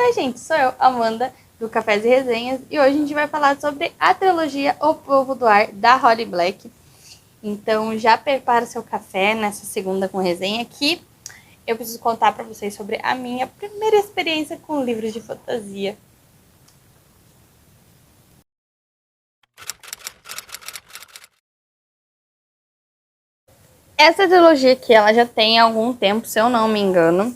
Oi, gente, sou eu, Amanda, do Cafés e Resenhas, e hoje a gente vai falar sobre a trilogia O Povo do Ar, da Holly Black. Então já prepara seu café nessa segunda com resenha, que eu preciso contar para vocês sobre a minha primeira experiência com livros de fantasia. Essa trilogia aqui, ela já tem algum tempo, se eu não me engano.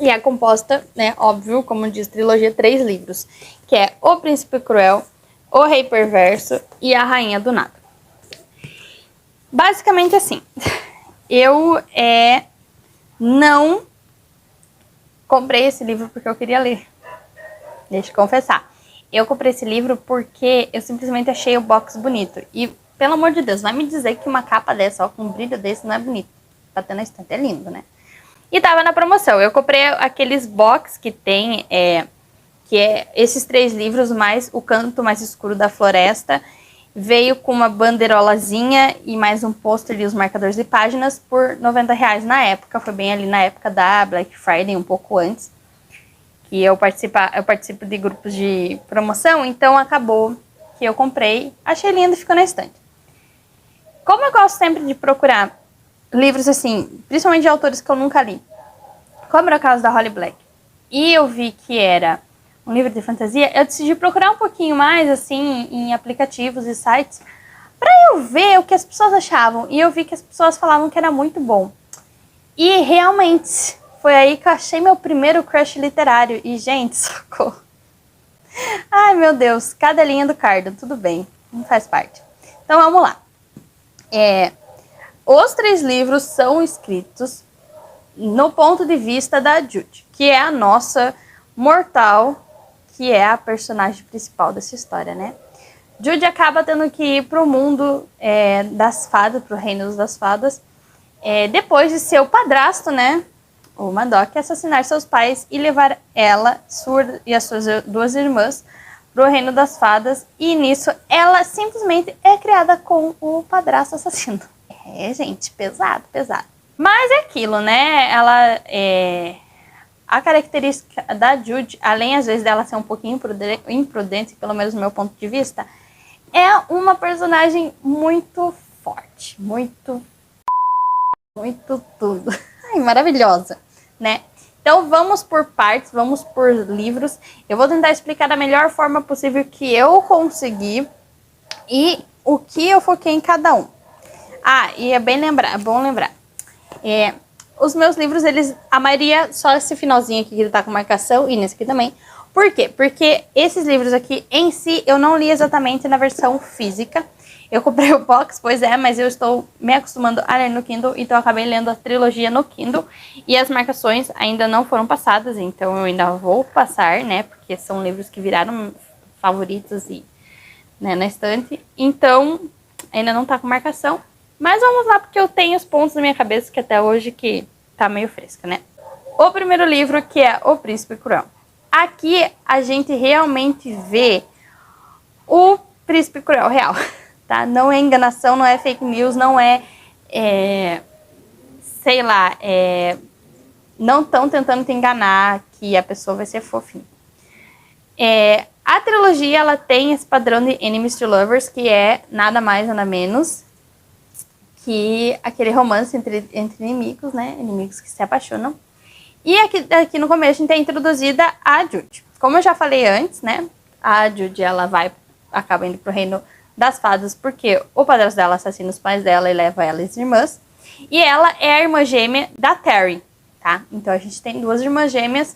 E é composta, né, óbvio, como diz trilogia, 3 livros. Que é O Príncipe Cruel, O Rei Perverso e A Rainha do Nada. Basicamente assim, eu não comprei esse livro porque eu queria ler. Deixa eu confessar. Eu comprei esse livro porque eu simplesmente achei o box bonito. E, pelo amor de Deus, vai me dizer que uma capa dessa, ó, com um brilho desse, não é bonito. Pra ter na estante, é lindo, né? E tava na promoção. Eu comprei aqueles box que tem, que é esses 3 livros, mais O Canto Mais Escuro da Floresta. Veio com uma banderolazinha e mais um pôster e os marcadores de páginas por R$90 na época. Foi bem ali na época da Black Friday, um pouco antes. Que eu participo de grupos de promoção, então acabou que eu comprei. Achei lindo e ficou na estante. Como eu gosto sempre de procurar livros assim, principalmente de autores que eu nunca li, como era o caso da Holly Black, e eu vi que era um livro de fantasia, eu decidi procurar um pouquinho mais, assim, em aplicativos e sites, pra eu ver o que as pessoas achavam. E eu vi que as pessoas falavam que era muito bom. E realmente, foi aí que eu achei meu primeiro crush literário. E, gente, socorro. Ai, meu Deus, cada linha do cardo, tudo bem, não faz parte. Então, vamos lá. Os 3 livros são escritos no ponto de vista da Jude, que é a nossa mortal, que é a personagem principal dessa história, né? Jude acaba tendo que ir pro mundo das fadas, pro reino das fadas, depois de seu padrasto, né, o Madoc, assassinar seus pais e levar ela e as suas 2 irmãs pro reino das fadas. E nisso, ela simplesmente é criada com o padrasto assassino. Gente, pesado, pesado. Mas é aquilo, né? Ela a característica da Jude, além às vezes dela ser um pouquinho imprudente, pelo menos do meu ponto de vista, é uma personagem muito forte, muito tudo. Ai, maravilhosa, né? Então vamos por partes, vamos por livros. Eu vou tentar explicar da melhor forma possível que eu consegui e o que eu foquei em cada um. Ah, e é bom lembrar. Os meus livros, a maioria, só esse finalzinho aqui que ele tá com marcação, e nesse aqui também. Por quê? Porque esses livros aqui, em si, eu não li exatamente na versão física. Eu comprei o box, pois é, mas eu estou me acostumando a ler no Kindle, então eu acabei lendo a trilogia no Kindle. E as marcações ainda não foram passadas, então eu ainda vou passar, né? Porque são livros que viraram favoritos e, né, na estante. Então, ainda não tá com marcação. Mas vamos lá, porque eu tenho os pontos na minha cabeça que até hoje que tá meio fresca, né? O primeiro livro, que é O Príncipe Cruel. Aqui a gente realmente vê o Príncipe Cruel real, tá? Não é enganação, não é fake news, não sei lá, não estão tentando te enganar que a pessoa vai ser fofinha. A trilogia, ela tem esse padrão de enemies to lovers, que é nada mais, nada menos que aquele romance entre inimigos, né? Inimigos que se apaixonam. E aqui no começo a gente é introduzida a Jude. Como eu já falei antes, né? A Jude, ela acaba indo pro reino das fadas porque o padrasto dela assassina os pais dela e leva ela e as irmãs. E ela é a irmã gêmea da Terry, tá? Então a gente tem 2 irmãs gêmeas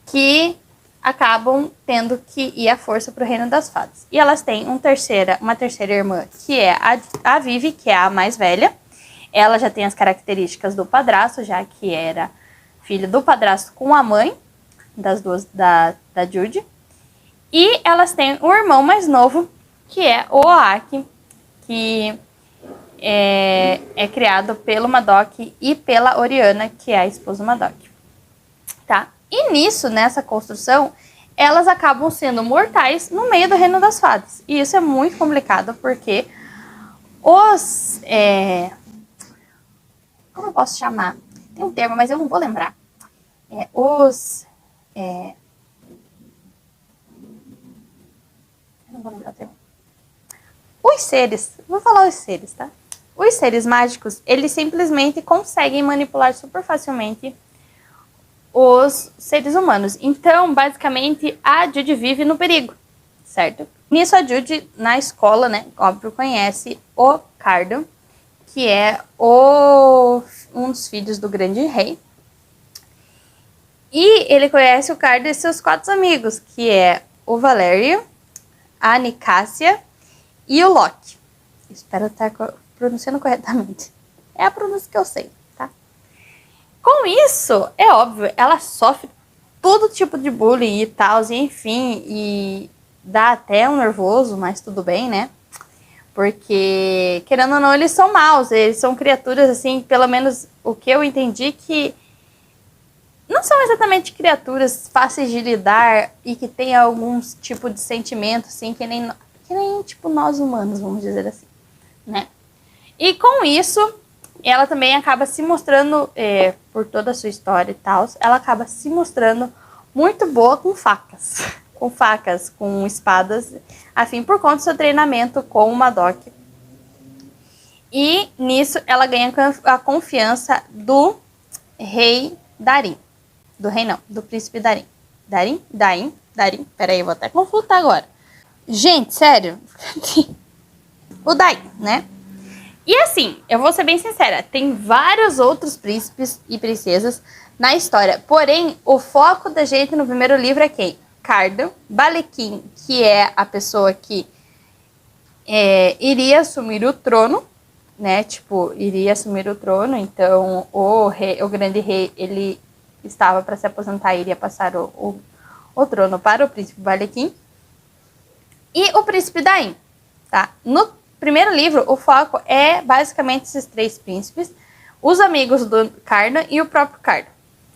que acabam tendo que ir à força pro reino das fadas. E elas têm uma terceira irmã, que é a Vivi, que é a mais velha. Ela já tem as características do padrasto, já que era filha do padrasto com a mãe, das 2 da Jude. E elas têm um irmão mais novo, que é o Oaki, que é criado pelo Madoc e pela Oriana, que é a esposa do Madoc. Tá? E nisso, nessa construção, elas acabam sendo mortais no meio do reino das fadas. E isso é muito complicado, porque como eu posso chamar? Tem um termo, mas eu não vou lembrar. não vou lembrar o termo. Os seres, vou falar os seres, tá? Os seres mágicos, eles simplesmente conseguem manipular super facilmente os seres humanos. Então, basicamente, a Judy vive no perigo, certo? Nisso, a Judy, na escola, né, óbvio, conhece o Cardo, que é um dos filhos do grande rei. E ele conhece o Cardo e seus 4 amigos, que é o Valério, a Nicásia e o Loki. Espero estar pronunciando corretamente. É a pronúncia que eu sei, tá? Com isso, é óbvio, ela sofre todo tipo de bullying e tal, e enfim, e dá até um nervoso, mas tudo bem, né? Porque, querendo ou não, eles são maus, eles são criaturas, assim, pelo menos o que eu entendi, que não são exatamente criaturas fáceis de lidar e que têm alguns tipo de sentimento, assim, que nem tipo nós humanos, vamos dizer assim, né? E com isso, ela também acaba se mostrando, por toda a sua história e tal, ela acaba se mostrando muito boa com facas. Com facas, com espadas, afim, por conta do seu treinamento com o Madoc. E nisso, ela ganha a confiança do rei Darim. Do rei não, do príncipe Darim. Darim. Peraí, eu vou até consultar agora. Gente, sério. O Darim, né? E assim, eu vou ser bem sincera, tem vários outros príncipes e princesas na história. Porém, o foco da gente no primeiro livro é quem? Cardo, Balequim, que é a pessoa que iria assumir o trono, né? Tipo, iria assumir o trono. Então, o grande rei, ele estava para se aposentar e iria passar o trono para o príncipe Balequim. E o príncipe Daim, tá? No primeiro livro, o foco é basicamente esses 3 príncipes, os amigos do Cardo e o próprio Cardo,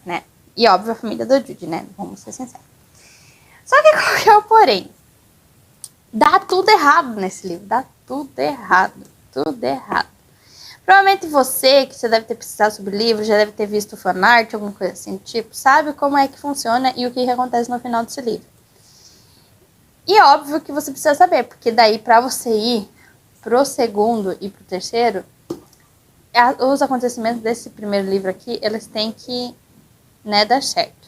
né? E óbvio, a família do Judy, né? Vamos ser sinceros. Só que qual que é o porém? Dá tudo errado nesse livro, dá tudo errado. Provavelmente você, que já deve ter pesquisado sobre o livro, já deve ter visto fanart, alguma coisa assim, tipo, sabe como é que funciona e o que acontece no final desse livro. E óbvio que você precisa saber, porque daí pra você ir pro segundo e pro terceiro, os acontecimentos desse primeiro livro aqui, eles têm que, né, dar certo.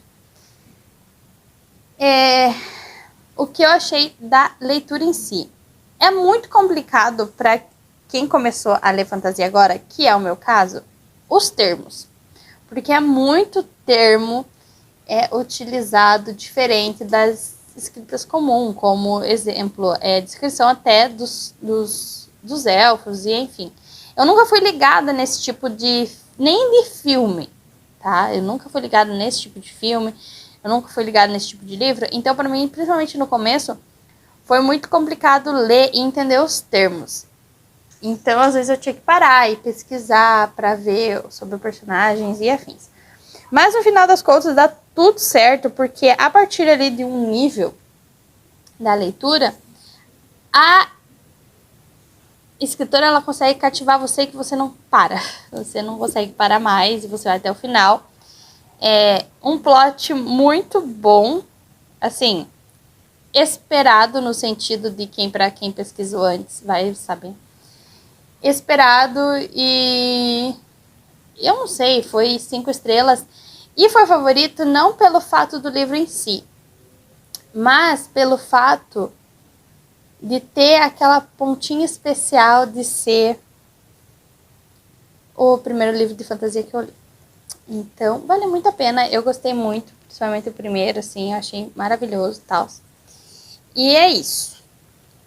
O que eu achei da leitura em si. É muito complicado para quem começou a ler fantasia agora, que é o meu caso, os termos. Porque é muito termo utilizado diferente das escritas comuns, como exemplo, descrição até dos elfos, e enfim. Eu nunca fui ligada nesse tipo de... nem de filme, tá? Eu nunca fui ligada nesse tipo de filme, eu nunca fui ligada nesse tipo de livro. Então, para mim, principalmente no começo, foi muito complicado ler e entender os termos. Então, às vezes eu tinha que parar e pesquisar para ver sobre personagens e afins. Mas no final das contas dá tudo certo, porque a partir ali de um nível da leitura, a escritora ela consegue cativar você que você não para. Você não consegue parar mais e você vai até o final. É um plot muito bom, assim, esperado no sentido de para quem pesquisou antes vai saber. Esperado e eu não sei, foi 5 estrelas e foi favorito não pelo fato do livro em si, mas pelo fato de ter aquela pontinha especial de ser o primeiro livro de fantasia que eu li. Então, vale muito a pena, eu gostei muito, principalmente o primeiro, assim, eu achei maravilhoso e tal. E é isso.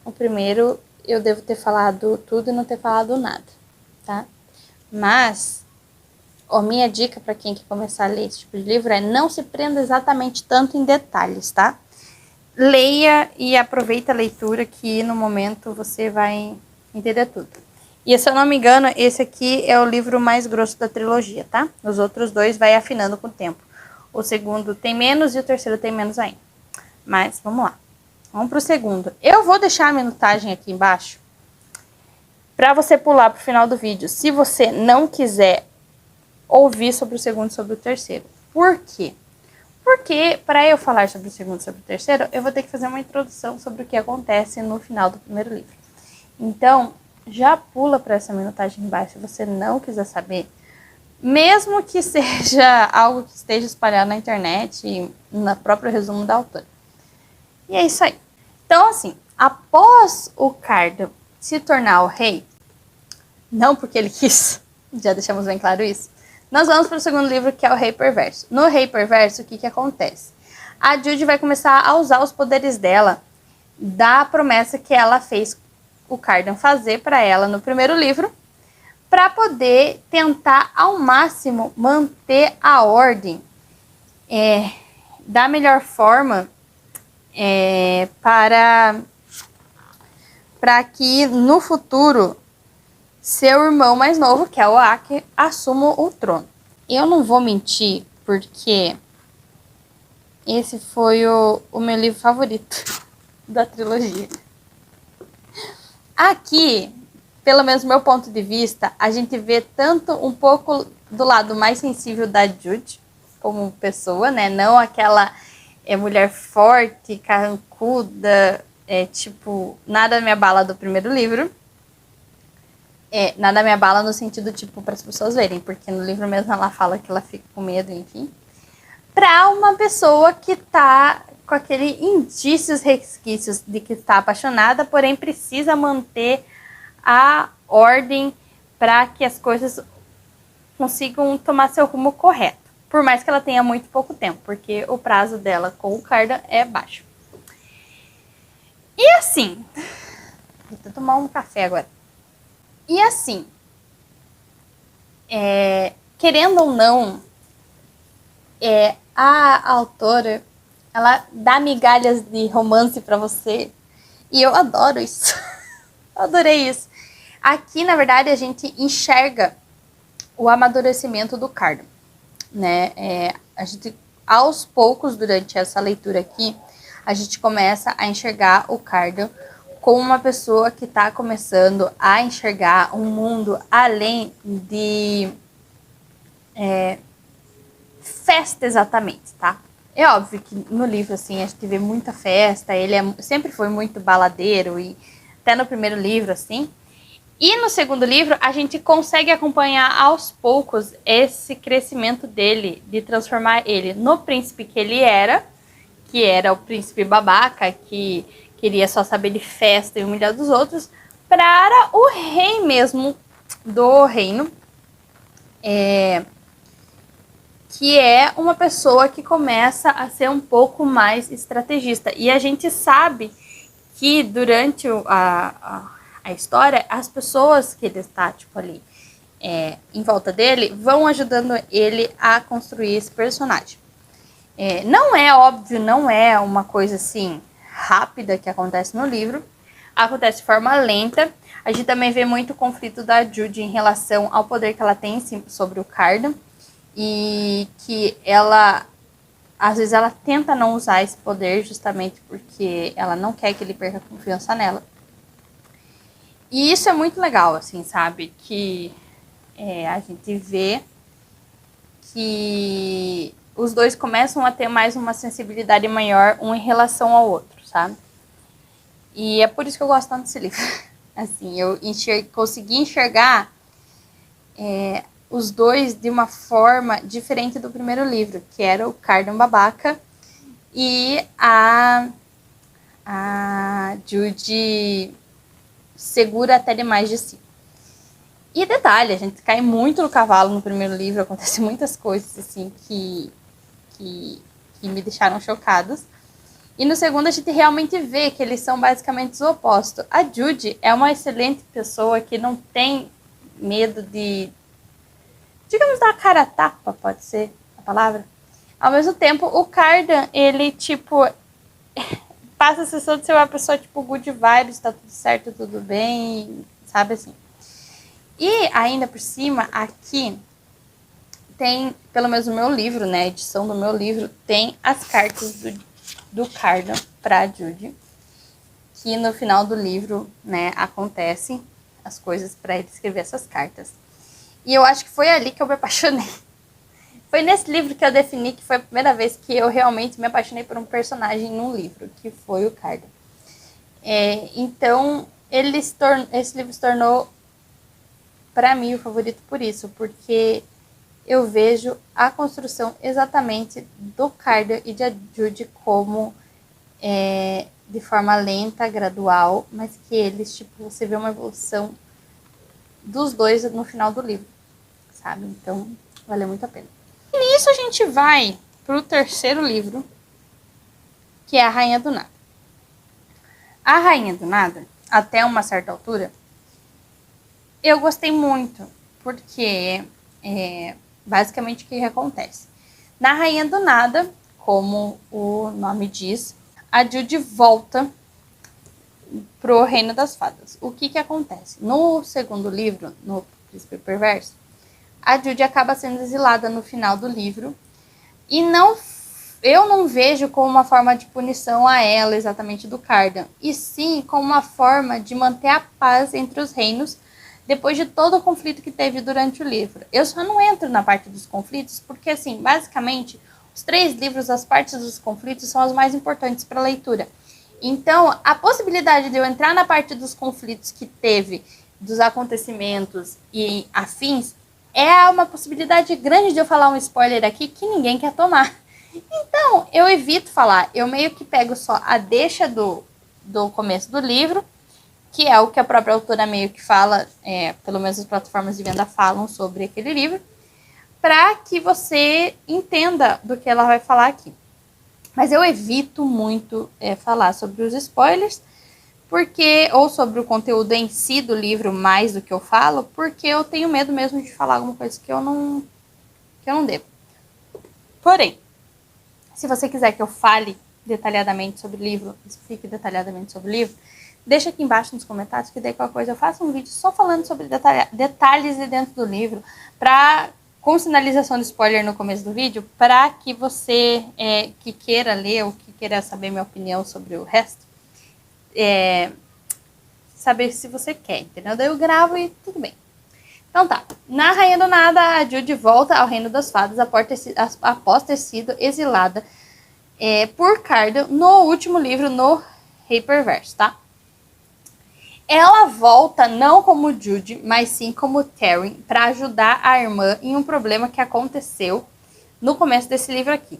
O primeiro eu devo ter falado tudo e não ter falado nada, tá? Mas a minha dica para quem quer começar a ler esse tipo de livro é não se prenda exatamente tanto em detalhes, tá? Leia e aproveita a leitura que no momento você vai entender tudo. E se eu não me engano, esse aqui é o livro mais grosso da trilogia, tá? Os outros 2 vai afinando com o tempo. O segundo tem menos e o terceiro tem menos ainda. Mas vamos lá. Vamos pro segundo. Eu vou deixar a minutagem aqui embaixo para você pular pro final do vídeo, se você não quiser ouvir sobre o segundo e sobre o terceiro. Por quê? Porque, para eu falar sobre o segundo e sobre o terceiro, eu vou ter que fazer uma introdução sobre o que acontece no final do primeiro livro. Então, já pula para essa minutagem embaixo se você não quiser saber. Mesmo que seja algo que esteja espalhado na internet e no próprio resumo da autora. E é isso aí. Então, assim, após o Cardan se tornar o rei, não porque ele quis, já deixamos bem claro isso, nós vamos para o segundo livro, que é o Rei Perverso. No Rei Perverso, o que acontece? A Judy vai começar a usar os poderes dela, da promessa que ela fez o Cardan fazer para ela no primeiro livro, para poder tentar ao máximo manter a ordem da melhor forma para que no futuro seu irmão mais novo, que é o Aker, assuma o trono. Eu não vou mentir, porque esse foi o meu livro favorito da trilogia. Aqui, pelo menos do meu ponto de vista, a gente vê tanto um pouco do lado mais sensível da Judy, como pessoa, né? Não aquela mulher forte, carrancuda, tipo, nada me abala do primeiro livro. Nada me abala no sentido, tipo, para as pessoas verem, porque no livro mesmo ela fala que ela fica com medo, enfim. Para uma pessoa que tá com aquele indícios, resquícios de que está apaixonada, porém precisa manter a ordem para que as coisas consigam tomar seu rumo correto. Por mais que ela tenha muito pouco tempo, porque o prazo dela com o Cardan é baixo. E assim, vou até tomar um café agora. E assim, querendo ou não, a autora, ela dá migalhas de romance pra você. E eu adoro isso. Adorei isso. Aqui, na verdade, a gente enxerga o amadurecimento do Cardan, né? A gente, aos poucos, durante essa leitura aqui, a gente começa a enxergar o Cardan como uma pessoa que está começando a enxergar um mundo além de festa exatamente, tá? É óbvio que no livro, assim, a gente vê muita festa, ele sempre foi muito baladeiro, e até no primeiro livro, assim. E no segundo livro, a gente consegue acompanhar aos poucos esse crescimento dele, de transformar ele no príncipe que ele era, que era o príncipe babaca, que queria só saber de festa e humilhar dos outros, para o rei mesmo do reino, que é uma pessoa que começa a ser um pouco mais estrategista. E a gente sabe que durante a história, as pessoas que ele está, tipo, ali em volta dele, vão ajudando ele a construir esse personagem. Não é óbvio, não é uma coisa assim rápida que acontece no livro, acontece de forma lenta. A gente também vê muito conflito da Judy em relação ao poder que ela tem sobre o Cardan, e que ela, às vezes, ela tenta não usar esse poder justamente porque ela não quer que ele perca a confiança nela. E isso é muito legal, assim, sabe? Que a gente vê que os dois começam a ter mais uma sensibilidade maior um em relação ao outro, sabe? E é por isso que eu gosto tanto desse livro. Assim, eu consegui enxergar os dois de uma forma diferente do primeiro livro, que era o Cardan babaca e a Judy segura até demais de si. E detalhe, a gente cai muito no cavalo no primeiro livro, acontece muitas coisas assim que me deixaram chocadas. E no segundo a gente realmente vê que eles são basicamente os opostos. A Judy é uma excelente pessoa que não tem medo de, digamos, dar a cara a tapa, pode ser a palavra. Ao mesmo tempo, o Cardan, ele, tipo, passa a sensação de ser uma pessoa, tipo, good vibes, tá tudo certo, tudo bem, sabe assim. E ainda por cima, aqui tem, pelo menos no meu livro, né, a edição do meu livro, tem as cartas do Cardan pra Judy, que no final do livro, né, acontecem as coisas para ele escrever essas cartas. E eu acho que foi ali que eu me apaixonei. Foi nesse livro que eu defini que foi a primeira vez que eu realmente me apaixonei por um personagem num livro, que foi o Cardan. Então, esse livro se tornou, para mim, o favorito por isso, porque eu vejo a construção exatamente do Cardan e de Jude como de forma lenta, gradual, mas que eles, tipo, você vê uma evolução dos dois no final do livro, sabe? Então, valeu muito a pena. E nisso a gente vai pro terceiro livro, que é A Rainha do Nada. A Rainha do Nada, até uma certa altura, eu gostei muito, porque basicamente o que acontece? Na Rainha do Nada, como o nome diz, a Jude volta pro Reino das Fadas. O que acontece? No segundo livro, no Príncipe Perverso, a Jude acaba sendo exilada no final do livro e eu não vejo como uma forma de punição a ela exatamente do Cardan, e sim como uma forma de manter a paz entre os reinos depois de todo o conflito que teve durante o livro. Eu só não entro na parte dos conflitos porque, assim, basicamente, os 3 livros, as partes dos conflitos são as mais importantes para a leitura. Então, a possibilidade de eu entrar na parte dos conflitos que teve, dos acontecimentos e afins, é uma possibilidade grande de eu falar um spoiler aqui que ninguém quer tomar. Então, eu evito falar. Eu meio que pego só a deixa do começo do livro, que é o que a própria autora meio que fala, pelo menos as plataformas de venda falam sobre aquele livro, para que você entenda do que ela vai falar aqui. Mas eu evito muito falar sobre os spoilers, ou sobre o conteúdo em si do livro mais do que eu falo, porque eu tenho medo mesmo de falar alguma coisa que eu não devo. Porém, se você quiser que eu fale detalhadamente sobre o livro, explique detalhadamente sobre o livro, deixa aqui embaixo nos comentários, que daí qualquer coisa eu faço um vídeo só falando sobre detalhes de dentro do livro, com sinalização de spoiler no começo do vídeo, para que você que queira ler ou que queira saber minha opinião sobre o resto, saber se você quer, entendeu? Daí eu gravo e tudo bem. Então tá, na Rainha do Nada, a Jude volta ao Reino das Fadas após ter sido exilada por Cardan no último livro, no Rei Perverso, tá? Ela volta não como Jude, mas sim como Taryn, para ajudar a irmã em um problema que aconteceu no começo desse livro aqui.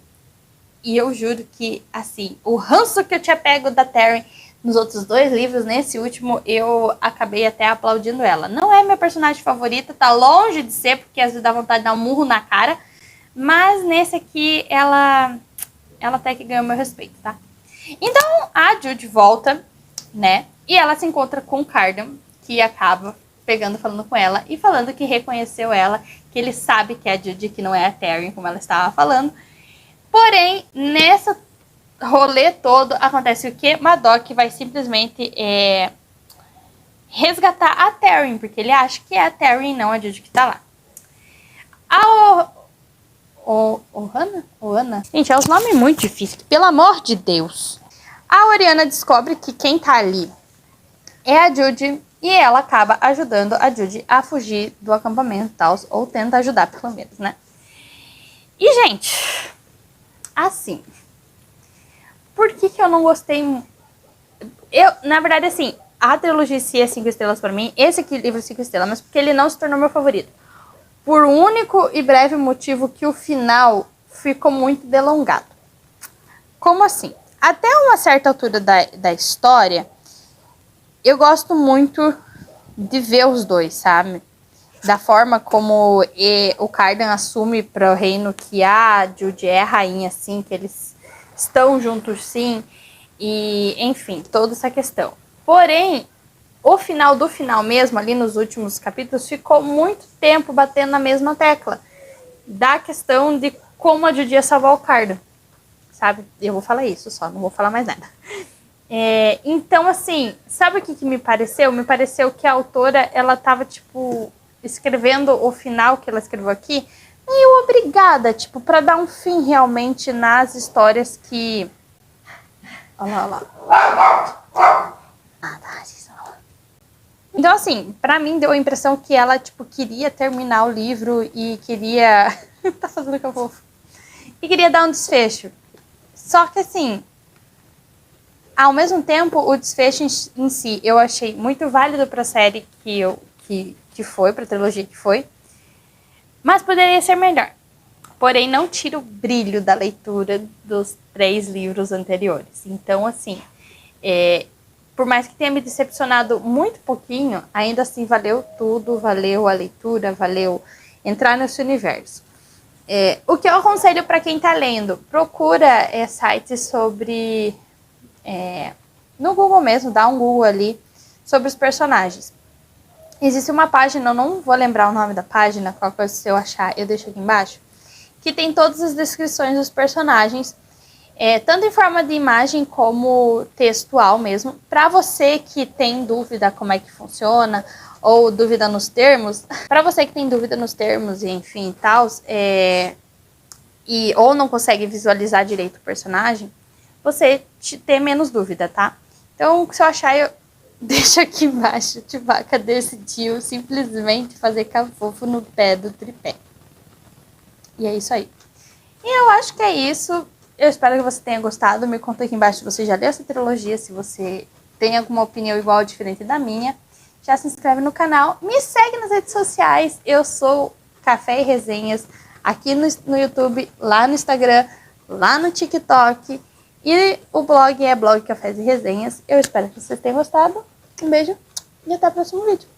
E eu juro que, assim, o ranço que eu tinha pego da Taryn nos outros 2 livros, nesse último, eu acabei até aplaudindo ela. Não é minha personagem favorita, tá longe de ser, porque às vezes dá vontade de dar um murro na cara, mas nesse aqui, ela até que ganhou meu respeito, tá? Então, a Jude volta, né? E ela se encontra com o Cardan, que acaba falando com ela e falando que reconheceu ela, que ele sabe que é a Jude, que não é a Taryn, como ela estava falando. Porém, nessa rolê todo, acontece o quê? Madoc vai simplesmente resgatar a Taryn, porque ele acha que é a Taryn, não a Jude que tá lá. Ohana? Gente, é os nomes muito difíceis, pelo amor de Deus. A Oriana descobre que quem tá ali é a Jude e ela acaba ajudando a Jude a fugir do acampamento e tal, ou tenta ajudar pelo menos, né? E, gente, assim, por que eu não gostei? Na verdade, assim, a trilogia si é 5 estrelas pra mim, esse aqui livro é 5 estrelas, mas porque ele não se tornou meu favorito. Por um único e breve motivo que o final ficou muito delongado. Como assim? Até uma certa altura da história, eu gosto muito de ver os dois, sabe? Da forma como o Cardan assume para o reino que a Jude é a rainha, sim, que eles estão juntos, sim, e enfim, toda essa questão. Porém, o final do final mesmo, ali nos últimos capítulos, ficou muito tempo batendo na mesma tecla da questão de como a Jude ia salvar o Cardan, sabe? Eu vou falar isso só, não vou falar mais nada. Então, assim, sabe o que me pareceu? Me pareceu que a autora, ela tava, tipo, escrevendo o final que ela escreveu aqui, meio obrigada, tipo, pra dar um fim realmente nas histórias que... Olha lá. Então, assim, pra mim deu a impressão que ela, tipo, queria terminar o livro e queria Tá fazendo que eu vou. E queria dar um desfecho. Só que assim, ao mesmo tempo, o desfecho em si eu achei muito válido pra série que foi, pra trilogia que foi. Mas poderia ser melhor. Porém, não tira o brilho da leitura dos 3 livros anteriores. Então, assim, por mais que tenha me decepcionado muito pouquinho, ainda assim valeu tudo, valeu a leitura, valeu entrar nesse universo. O que eu aconselho para quem está lendo, procura sites sobre... no Google mesmo, dá um Google ali, sobre os personagens. Existe uma página, eu não vou lembrar o nome da página, qualquer coisa se eu achar, eu deixo aqui embaixo, que tem todas as descrições dos personagens, tanto em forma de imagem como textual mesmo. Para você que tem dúvida como é que funciona, ou dúvida nos termos, para você que tem dúvida nos termos e enfim tal, ou não consegue visualizar direito o personagem, você ter menos dúvida, tá? Então, se eu achar, eu deixo aqui embaixo. Chewbacca decidiu simplesmente fazer cafofo no pé do tripé. E é isso aí. E eu acho que é isso. Eu espero que você tenha gostado. Me conta aqui embaixo se você já leu essa trilogia, se você tem alguma opinião igual ou diferente da minha. Já se inscreve no canal. Me segue nas redes sociais. Eu sou Café e Resenhas. Aqui no YouTube, lá no Instagram, lá no TikTok. E o blog é Blog Cafés e Resenhas. Eu espero que vocês tenham gostado. Um beijo e até o próximo vídeo.